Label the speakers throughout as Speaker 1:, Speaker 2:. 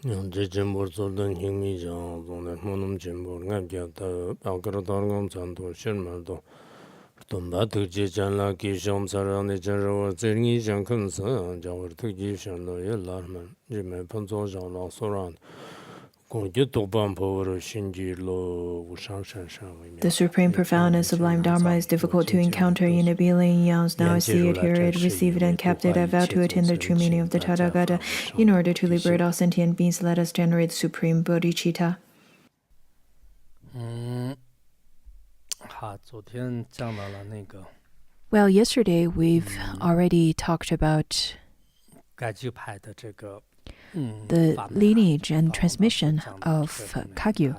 Speaker 1: 제 전부서던 힘이 정도는 뭐는 전부가 되었다. 아그러다는 전도 실물도 또 나도 제잖아 기좀 사람의 저러 증이 장근서 저거 특기 선로 열라면 이제 본조장로 소란 공기 도반 보러 신지로 우상산상
Speaker 2: The supreme, profound, and sublime Dharma is difficult to encounter in a billion eons. Now I see it, hear it, receive it, and kept it. I vow to attain the true meaning of the Tathagata. In order to liberate all sentient beings, let us generate the supreme bodhicitta. Well, yesterday we've already talked about the lineage and transmission of Kagyu.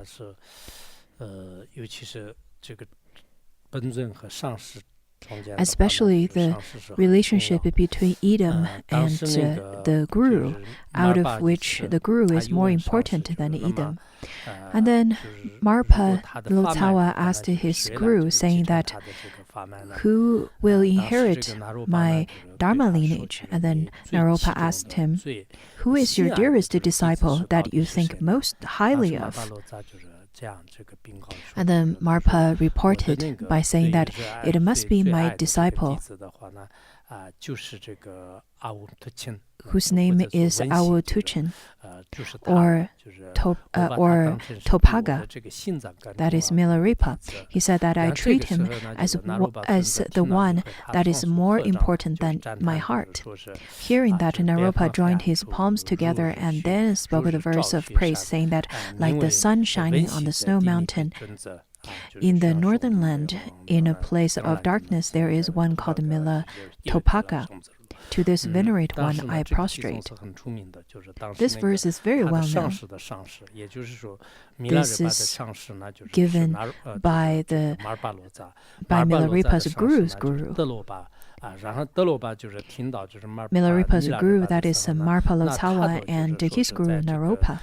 Speaker 2: Especially the relationship between Idam and the Guru, out of which the Guru is more important than Idam. And then Marpa Lotsawa asked his Guru, saying that, who will inherit my Dharma lineage? And then Naropa asked him, who is your dearest disciple that you think most highly of? And then Marpa reported by saying that it must be my disciple, whose name is Awo Thuchen, or Thopaga, that is Milarepa. He said that I treat him as the one that is more important than my heart. Hearing that, Naropa joined his palms together and then spoke the verse of praise, saying that like the sun shining on the snow mountain, in the northern land, in a place of darkness, there is one called Mila Thopaga. To this venerate one I prostrate. This verse is very well known. This is given by Milarepa's Guru's Guru. Milarepa's Guru, that is Marpa Lotsawa, and his Guru Naropa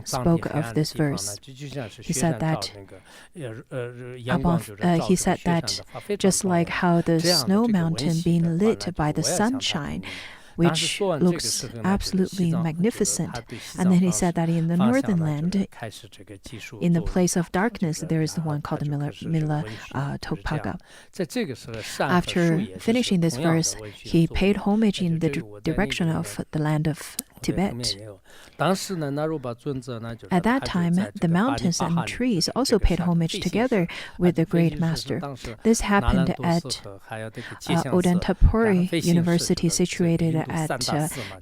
Speaker 2: spoke of this verse. He said that just like how the snow mountain being lit by the sunshine, which looks absolutely magnificent. And then he said that in the northern land, in the place of darkness, there is the one called Mila Thopaga. After finishing this verse, he paid homage in the direction of the land of Tibet. At that time, the mountains and trees also paid homage together with the great master. This happened at Odantapuri University, situated at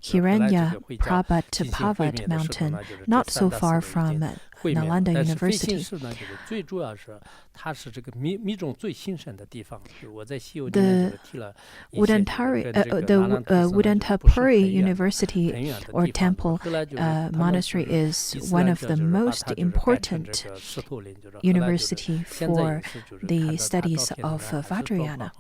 Speaker 2: Hiranya Prabhat Parvat Mountain, not so far from Nalanda University. The Odantapuri University or temple monastery is one of the most important university for the studies of Vajrayana.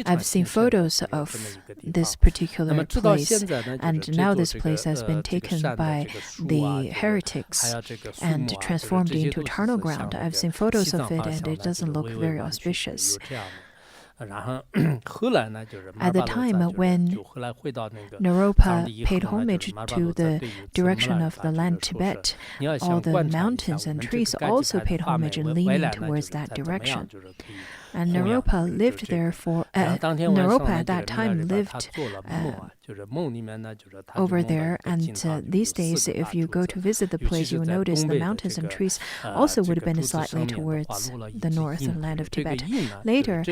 Speaker 2: I've seen photos of this particular place, and now this place has been taken by the heretics and transformed into eternal ground. I've seen photos of it, and it doesn't look very auspicious. At the time when Naropa paid homage to the direction of the land Tibet, all the mountains and trees also paid homage and leaning towards that direction. And Naropa lived there Naropa at that time lived over there, and these days, if you go to visit the place, you'll notice the mountains and trees also would have been slightly towards the north, the land of Tibet. Later,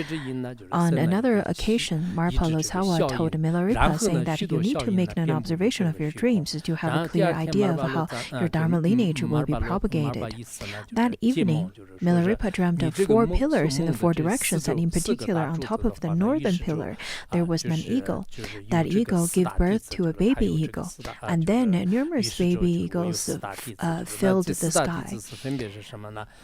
Speaker 2: on another occasion, Marpa Lotsawa told Milarepa, saying that you need to make an observation of your dreams to have a clear idea of how your Dharma lineage will be propagated. That evening, Milarepa dreamt of 4 pillars in the 4 directions, and in particular, on top of the northern pillar, there was an eagle. That eagle gave birth to a baby eagle, and then numerous baby eagles filled the sky.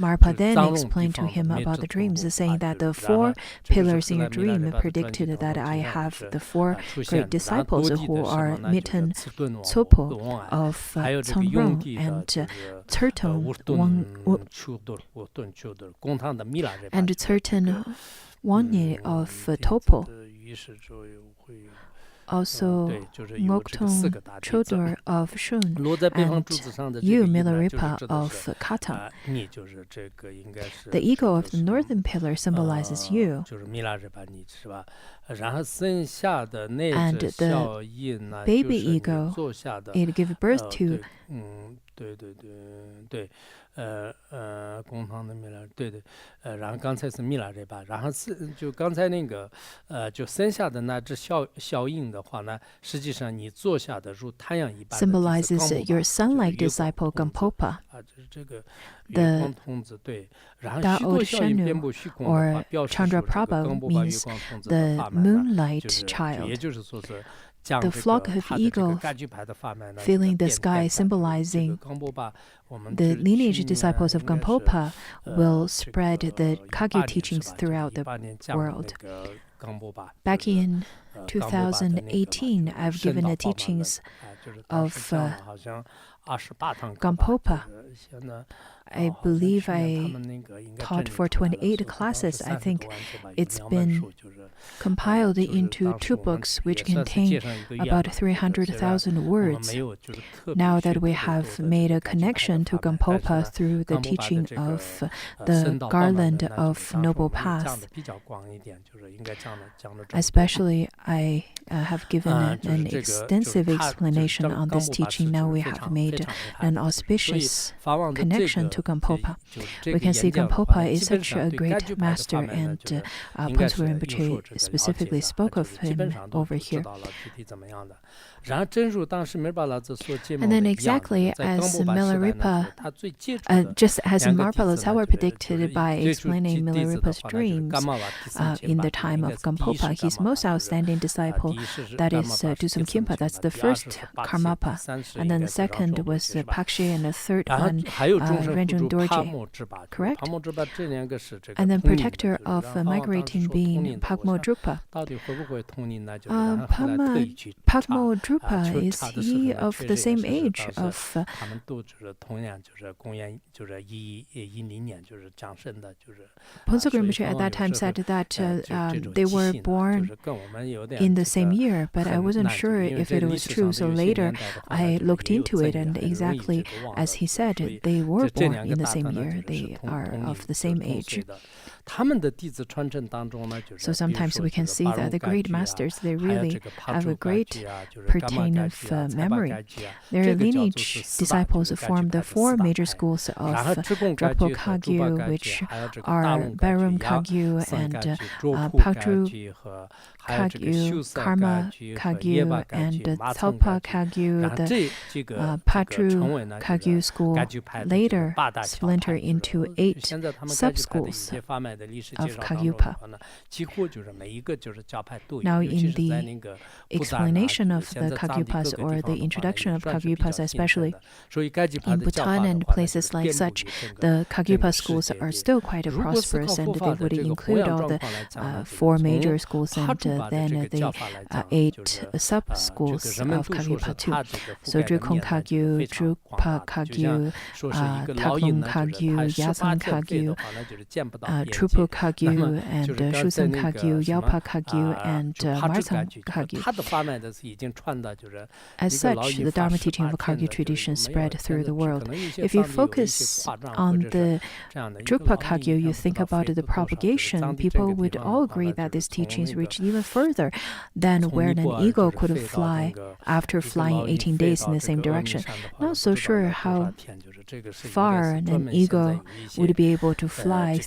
Speaker 2: Marpa then explained to him about the dreams, saying that the 4 pillars in your dream predicted that I have the 4 great disciples who are Miten Tsopo of Tsongrong and Turton Wangye of Topo. also Ngokthong Chodor of Shun, and you, Milarepa of Kata. The eagle of the northern pillar symbolizes you. And the baby ego, it gives birth to
Speaker 1: 公堂的米拉，对对，然后刚才是米拉这把，然后就刚才那个就生下的那只效应的话呢，实际上你坐下的如太阳一般
Speaker 2: symbolizes your sun-like disciple Gampopa.
Speaker 1: 啊，就是这个月光童子，对，然后虚多效应遍布虚空的话，表示说这个刚波把月光童子的法门，也就是说是。
Speaker 2: The flock of eagle filling the sky, symbolizing the lineage disciples of Gampopa, will spread the Kagyu teachings throughout the world. Back in 2018, I've given the teachings of Gampopa. I believe I taught for 28 classes. I think it's been compiled into 2 books which contain about 300,000 words. Now that we have made a connection to Gampopa through the teaching of the Garland of Noble Path, especially I have given an extensive explanation on this teaching. Now we have made an auspicious connection to Gampopa. We can see Gampopa is such a great master, and Ponsu Rinpoche specifically spoke of him over here. And then exactly as Milarepa, just as Marpa Lazawa predicted by explaining Milarepa's dreams in the time of Gampopa, his most outstanding disciple, that is Dusum Khyentse, that's the first Karmapa. And then the second was Pakshe, and the third one, Renjun Dorje. Correct? And then protector of migrating being Pakmo Drukpa. Pakmo Drukpa, is he of the same age of Ponsu Rinpoche at that time said that they were born in the same year, but I wasn't sure if it was true. So later I looked into it, and exactly as he said, they were born in the same year. They are of the same age. So sometimes we can see that the great masters, they really have a great pertain of memory. Their lineage disciples form the 4 major schools of Drapo Kagyu, which are Barum Kagyu and Pakdru Kagyu, Karma Kagyu, and Thalpa Kagyu. The Patru Kagyu school later splinter into 8 sub-schools of Kagyupa. Now in the explanation of the Kagyupas, or the introduction of Kagyupas especially, in Bhutan and places like such, the Kagyupa schools are still quite prosperous, and they would include all the 4 major schools and then the 8 sub-schools of Kagyupa too. So Drukong Kagyu, Drukpa Kagyu, Taklung Kagyu, Yasang Kagyu, Trupo Kagyu, and Shusang Kagyu, Yalpa Kagyu, and Marzang Kagyu. As such, the Dharma teaching of Kagyu tradition spread through the world. If you focus on the Drukpa Kagyu, you think about the propagation, people would all agree that these teachings reach even further than where an eagle could fly after flying 18 days in the same direction. Not so sure how far an eagle would be able to fly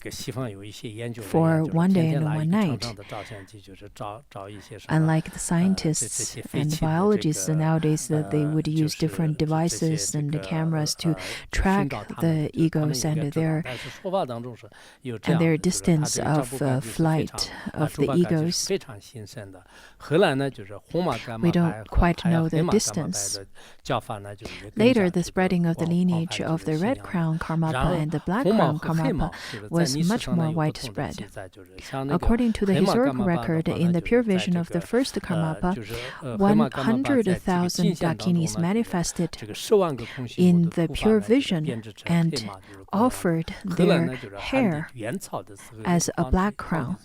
Speaker 2: for one day and one night. Unlike the scientists and biologists nowadays, that they would use different devices and cameras to track the eagles and their distance of flight of the eagles. We don't quite know the distance. Later, the spreading of the lineage of the red crown Karmapa and the black crown Karmapa was much more widespread. According to the historical record, in the pure vision of the first Karmapa, 100,000 Dakinis manifested in the pure vision, and offered their hair as a black crown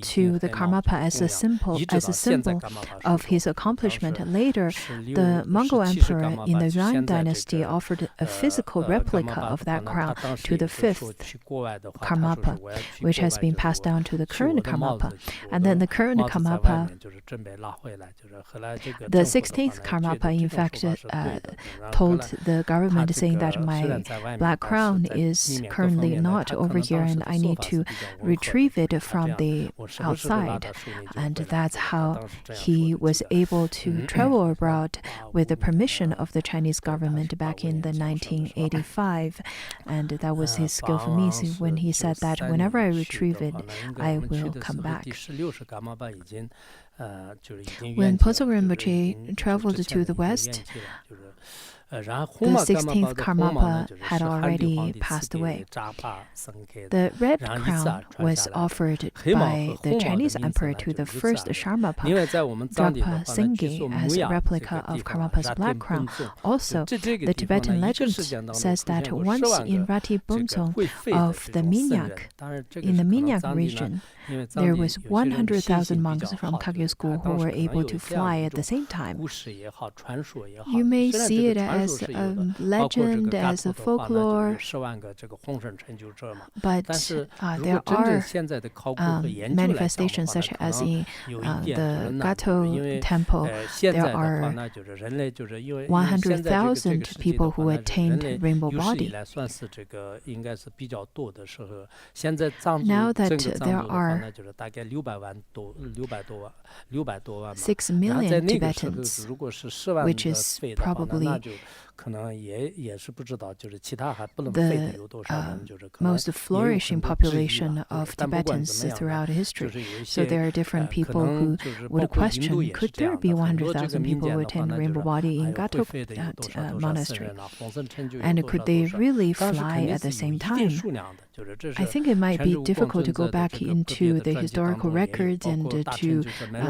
Speaker 2: to the Karmapa as a symbol of his accomplishment. Later, the Mongol emperor in the Yuan dynasty offered a physical replica of that crown to the 5th Karmapa, which has been passed down to the current Karmapa. And then the current Karmapa, the 16th Karmapa, in fact, told the government, saying that my black crown is currently not over here and I need to retrieve it from the outside. And that's how he was able to travel abroad with the permission of the Chinese government back in the 1985. And that was his skillful means when he said that whenever I retrieve it, I will come back. When Poso Rinpoche traveled to the West, the 16th Karmapa had already passed away. The red crown was offered by the Chinese emperor to the first Sharmapa, Drapa Singye, as a replica of Karmapa's black crown. Also, the Tibetan legend says that once in Rati Bumtsong of the Minyak, in the Minyak region, there was 100,000 monks from Kagyu school who were able to fly at the same time. You may see it as a legend, as a folklore, but there are manifestations such as in the Gato temple. There are 100,000 people who attained rainbow body. Now that there are 6 million Tibetans, which is probably the most flourishing population of Tibetans throughout history. So there are different people who would question, could there be 100,000 people who attend Rainbow Body in Gato Monastery? And could they really fly at the same time? I think it might be difficult to go back into the historical records and to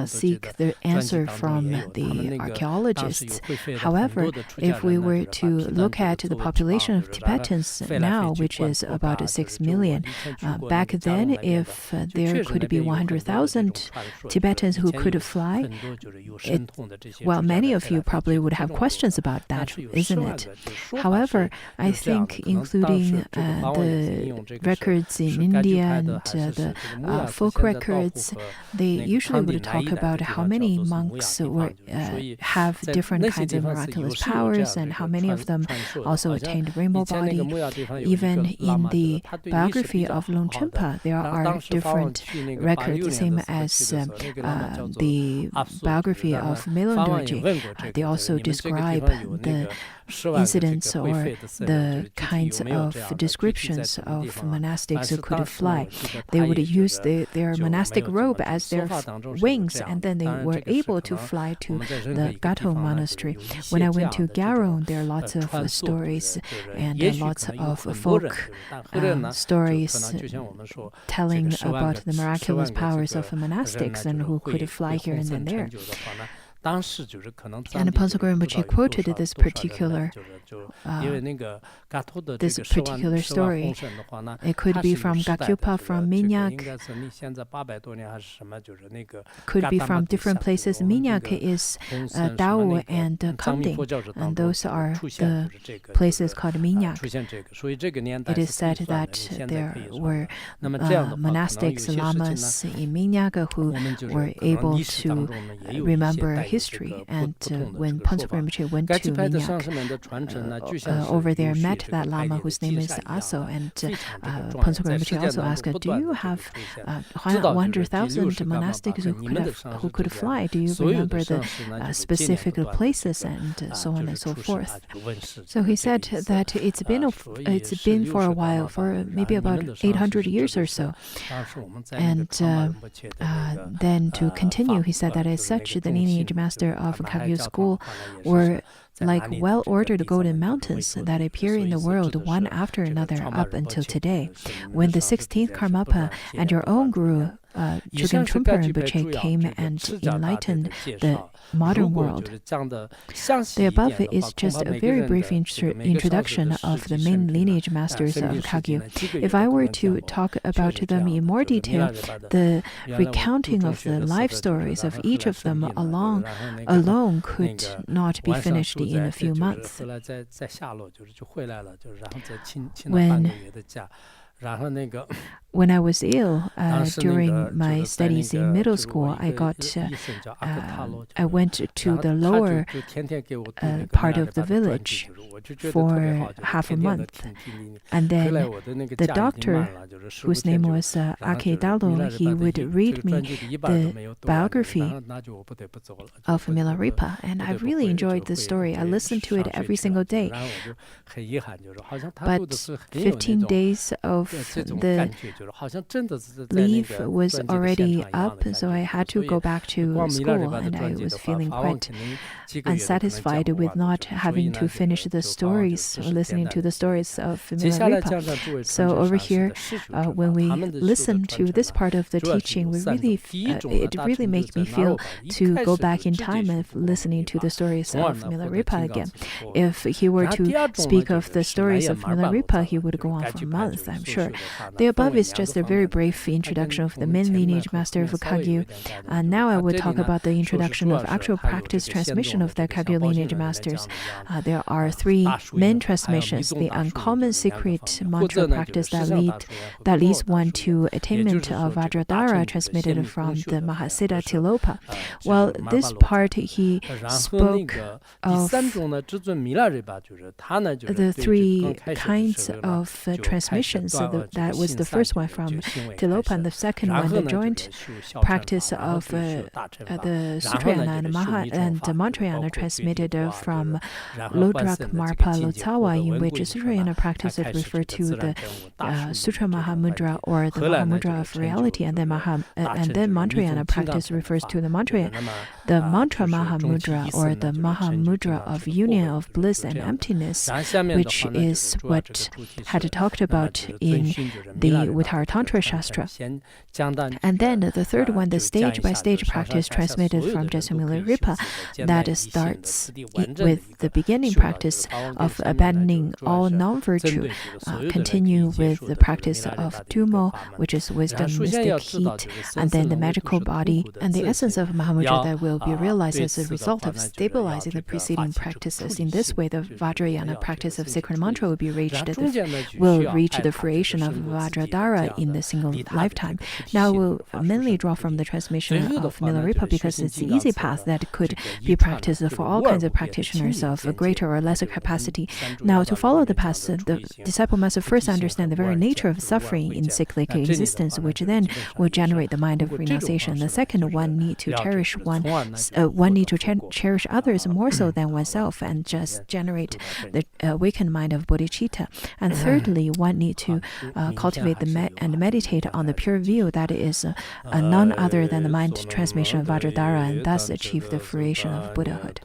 Speaker 2: seek the answer from the archaeologists. However, if we were to look at the population of Tibetans now, which is about 6 million, back then, if there could be 100,000 Tibetans who could fly, well, many of you probably would have questions about that, isn't it? However, I think including the records in India and the folk records, they usually would talk about how many monks have different kinds of miraculous powers and how many of them also attained rainbow body. Even in the biography of Longchenpa, there are different records, same as the biography of Mila. They also describe the incidents or the kinds of descriptions of monastics who could fly. They would use their monastic robe as their wings, and then they were able to fly to the Gato monastery. When I went to Garon, there are lots of stories and lots of folk stories telling about the miraculous powers of monastics and who could fly here and then there. And Pansuk Rinpoche quoted this particular story. It could be from Gakyupa, from Minyak, could be from different places. Minyak is Dao and Kanding, and those are the places called Minyak. It is said that there were monastics, lamas in Minyak who were able to remember history. And when Pansuk Rinpoche went to Minyak, over there met that lama whose name is Aso, and Pansuk Rinpoche also asked, do you have 100,000 monastics who could fly? Do you remember the specific places and so on and so forth? So he said that it's been for a while, for maybe about 800 years or so. And then to continue, he said that as such, the lineage master of Kagyu school were like well-ordered golden mountains that appear in the world one after another up until today. When the 16th Karmapa and your own guru Chugen Trungpa Rinpoche came and enlightened the modern world. The above is just a very brief introduction of the main lineage masters of Kagyu. If I were to talk about them in more detail, the recounting of the life stories of each of them alone could not be finished in a few months. When I was ill during my studies in middle school, I went to the lower part of the village for half a month. And then the doctor, whose name was Ake Dalo, he would read me the biography of Milarepa, and I really enjoyed the story. I listened to it every single day. But 15 days of the leave was already up, so I had to go back to school, and I was feeling quite unsatisfied with not having to finish the stories, or listening to the stories of Milarepa. So over here, when we listen to this part of the teaching, it really makes me feel to go back in time and listening to the stories of Milarepa again. If he were to speak of the stories of Milarepa, he would go on for months, I'm sure. The above is just a very brief introduction of the main lineage master of Kagyu. And now I will talk about the introduction of actual practice transmission of the Kagyu lineage masters. There are three main transmissions: the uncommon secret mantra practice that leads one to attainment of Vajradhara, transmitted from the Mahasiddha Tilopa. Well, this part he spoke of the three kinds of transmissions. That was the first one from Tilopa, and the second one, the joint practice of the Sutrayana and Mantrayana, transmitted from Lodrak, Marpa, Lotsawa, in which Sutrayana practice is referred to the Sutra Mahamudra, or the Mahamudra of reality, and then Mantrayana practice refers to the Mantra Mahamudra, or the Mahamudra of union of bliss and emptiness, which is what had talked about in the Uttara Tantra Shastra. And then the third one, the stage-by-stage practice transmitted from Jesu Milarepa, that starts with the beginning practice of abandoning all non-virtue, continue with the practice of Tumo, which is wisdom, mystic heat, and then the magical body, and the essence of Mahamudra that will be realized as a result of stabilizing the preceding practices. In this way, the Vajrayana practice of sacred mantra will reach the fruition of Vajradhara in the single lifetime. Now we'll mainly draw from the transmission of Milarepa because it's the easy path that could be practiced for all kinds of practitioners of a greater or lesser capacity. Now, to follow the path, the disciple must first understand the very nature of suffering in cyclic existence, which then will generate the mind of renunciation. The second, one need to cherish others more so than oneself, and just generate the awakened mind of bodhicitta. And thirdly, one need to cultivate and meditate on the pure view that is none other than the mind transmission of Vajradhara, and thus achieve the fruition of Buddhahood.